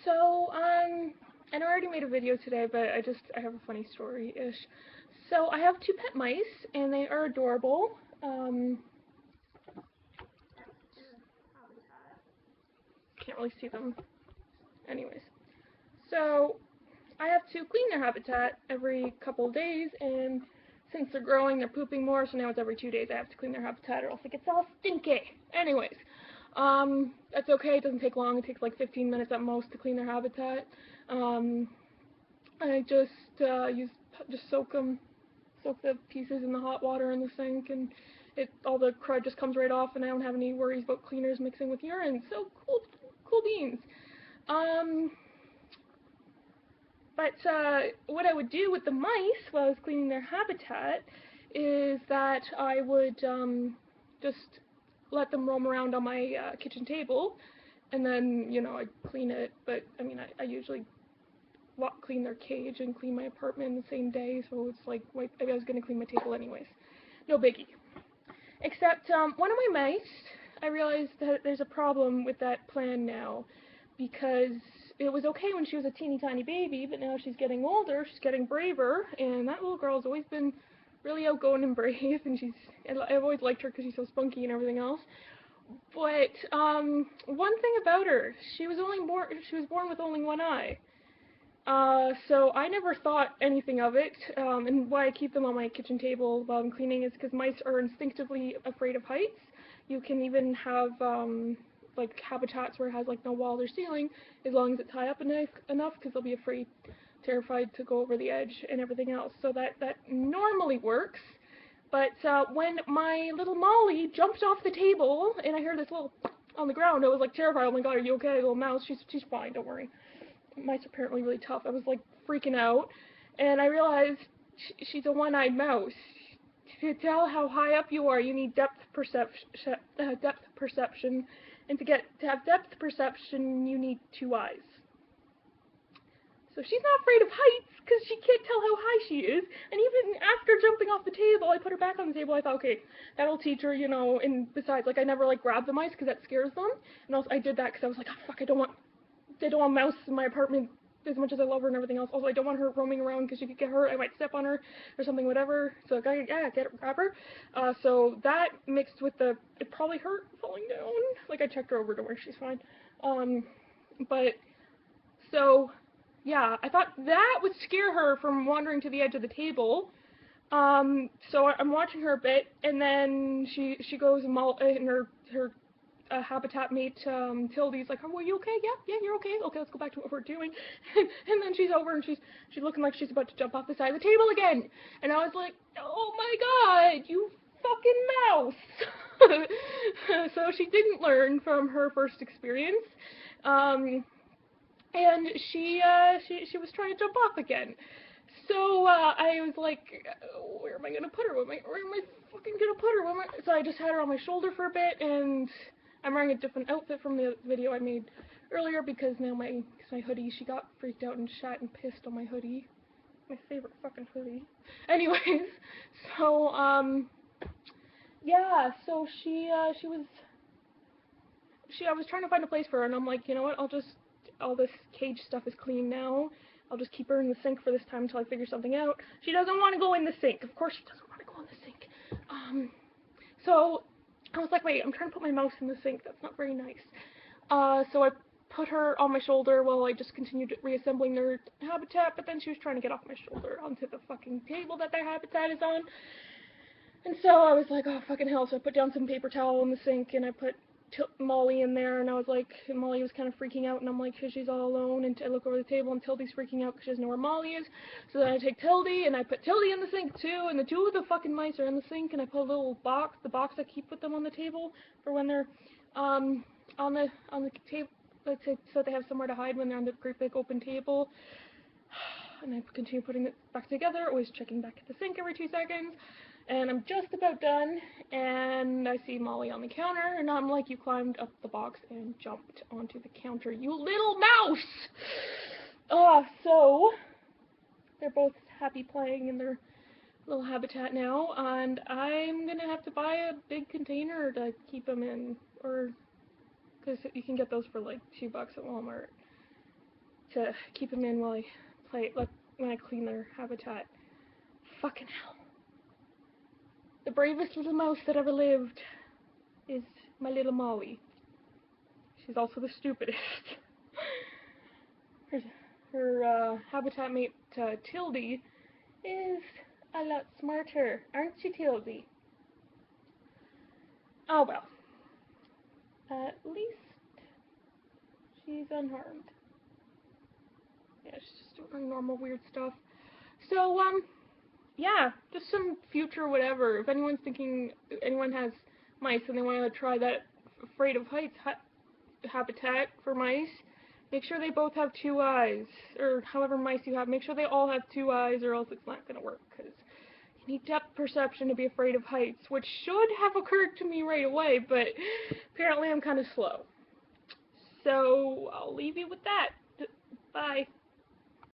And I already made a video today, but I have a funny story-ish. So I have two pet mice, and they are adorable. Can't really see them. Anyways, so I have to clean their habitat every couple of days, and since they're growing, they're pooping more, so now it's every 2 days I have to clean their habitat, or else it gets all stinky. Anyways, that's okay. It doesn't take long. It takes like 15 minutes at most to clean their habitat. I just soak the pieces in the hot water in the sink, and all the crud just comes right off, and I don't have any worries about cleaners mixing with urine. So cool beans. But what I would do with the mice while I was cleaning their habitat is that I would just let them roam around on my kitchen table, and then, I'd clean it. But I mean, I usually clean their cage and clean my apartment the same day, so it's like, I was going to clean my table anyways. No biggie. Except one of my mice, I realized that there's a problem with that plan now, because it was okay when she was a teeny tiny baby, but now she's getting older, she's getting braver, and that little girl's always been really outgoing and brave, and I've always liked her because she's so spunky and everything else. But one thing about her, she was born with only one eye. So I never thought anything of it, and why I keep them on my kitchen table while I'm cleaning is because mice are instinctively afraid of heights. You can even have like habitats where it has like no wall or ceiling, as long as it's high up enough, because they'll be terrified to go over the edge and everything else. So that normally works. But when my little Molly jumped off the table and I heard this little on the ground, I was like terrified. Oh my god, are you okay, little mouse? She's fine, don't worry. Mice are apparently really tough. I was like freaking out, and I realized she's a one-eyed mouse. To tell how high up you are, you need depth perception, and to have depth perception, you need two eyes. So she's not afraid of heights because she can't tell how high she is. And even after jumping off the table, I put her back on the table. I thought, okay, that'll teach her, And besides, like, I never like grab the mice because that scares them. And also, I did that because I was like, oh fuck, I don't want a mouse in my apartment as much as I love her and everything else. Also, I don't want her roaming around because she could get hurt. I might step on her or something, whatever. So grab her. So that mixed with it probably hurt falling down. Like, I checked her over to where she's fine. But so yeah, I thought that would scare her from wandering to the edge of the table. So I'm watching her a bit, and then she goes and her habitat mate, Tildy's like, oh, are you okay? Yeah, you're okay. Okay, let's go back to what we're doing. And then she's over and she's looking like she's about to jump off the side of the table again. And I was like, oh my god, you fucking mouse. So she didn't learn from her first experience. And she was trying to jump off again. So I was like, where am I gonna put her? Where am I fucking gonna put her? So I just had her on my shoulder for a bit, and I'm wearing a different outfit from the video I made earlier because now my hoodie, she got freaked out and shat and pissed on my hoodie. My favorite fucking hoodie. Anyways, so yeah, so I was trying to find a place for her, and I'm like, you know what? All this cage stuff is clean now. I'll just keep her in the sink for this time until I figure something out. She doesn't want to go in the sink. Of course she doesn't want to go in the sink. So I was like, wait, I'm trying to put my mouse in the sink. That's not very nice. So I put her on my shoulder while I just continued reassembling their habitat, but then she was trying to get off my shoulder onto the fucking table that their habitat is on. And so I was like, oh, fucking hell. So I put down some paper towel in the sink, and I put Molly in there, and I was like, Molly was kind of freaking out, and I'm like, she's all alone, and I look over the table, and Tildy's freaking out because she doesn't know where Molly is. So then I take Tildy, and I put Tildy in the sink too, and the two of the fucking mice are in the sink, and I put a little box, the box I keep with them on the table for when they're on the table, let's say, so they have somewhere to hide when they're on the great big open table. And I continue putting it back together, always checking back at the sink every 2 seconds. And I'm just about done, and I see Molly on the counter, and I'm like, you climbed up the box and jumped onto the counter, you little mouse! So they're both happy playing in their little habitat now, and I'm gonna have to buy a big container to keep them in, or, because you can get those for like $2 at Walmart. to keep them in while I play, like, when I clean their habitat. Fucking hell. The bravest little mouse that ever lived is my little Molly. She's also the stupidest. Her habitat mate, Tildy, is a lot smarter, aren't you, Tildy? Oh well. At least she's unharmed. Yeah, she's just doing normal weird stuff. So, yeah, just some future whatever. If anyone's thinking, anyone has mice and they want to try that afraid of heights habitat for mice, make sure they both have 2 eyes, or however mice you have, make sure they all have 2 eyes or else it's not going to work, because you need depth perception to be afraid of heights, which should have occurred to me right away, but apparently I'm kind of slow. So, I'll leave you with that.